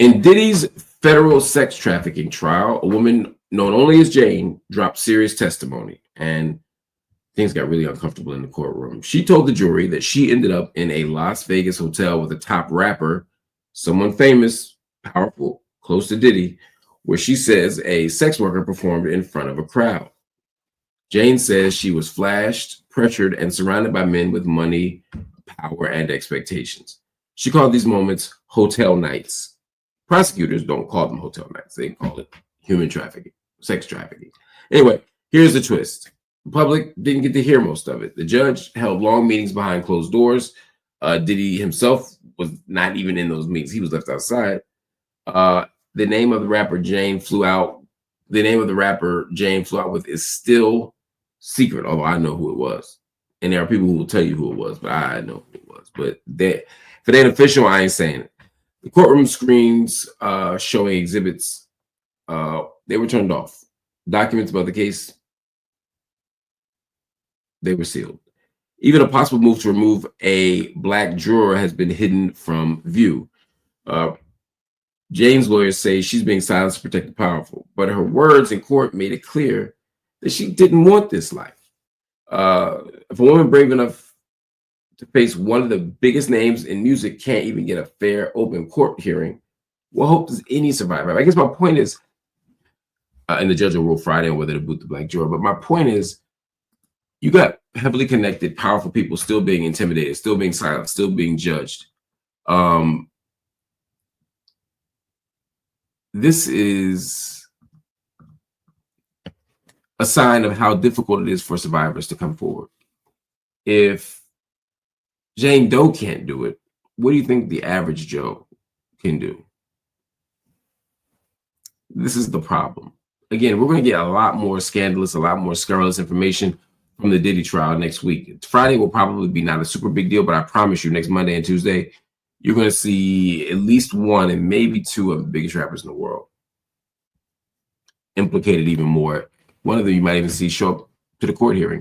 In Diddy's federal sex trafficking trial, a woman known only as Jane dropped serious testimony, and things got really uncomfortable in the courtroom. She told the jury that she ended up in a Las Vegas hotel with a top rapper, someone famous, powerful, close to Diddy, where she says a sex worker performed in front of a crowd. Jane says she was flashed, pressured, and surrounded by men with money, power, and expectations. She called these moments hotel nights. Prosecutors don't call them hotel nights. They call it human trafficking, sex trafficking. Anyway, here's the twist. The public didn't get to hear most of it. The judge held long meetings behind closed doors. Diddy himself was not even in those meetings. He was left outside. The name of the rapper Jane flew out. The name of the rapper Jane flew out with is still secret, although I know who it was. And there are people who will tell you who it was, but I know who it was. But if it ain't official, I ain't saying it. The courtroom screens showing exhibits, they were turned off. Documents about the case, they were sealed. Even a possible move to remove a black juror has been hidden from view. Jane's lawyers say she's being silenced to protect the powerful, but her words in court made it clear that she didn't want this life. If a woman brave enough to face one of the biggest names in music can't even get a fair, open court hearing, what hope does any survivor have? I guess my point is, and the judge will rule Friday on whether to boot the black juror, but my point is, you got heavily connected, powerful people still being intimidated, still being silenced, still being judged. This is a sign of how difficult it is for survivors to come forward. If Jane Doe can't do it, what do you think the average Joe can do? This is the problem. Again, we're going to get a lot more scandalous, a lot more scurrilous information from the Diddy trial next week. Friday will probably be not a super big deal, but I promise you next Monday and Tuesday, you're going to see at least one and maybe two of the biggest rappers in the world implicated even more. One of them you might even see show up to the court hearing.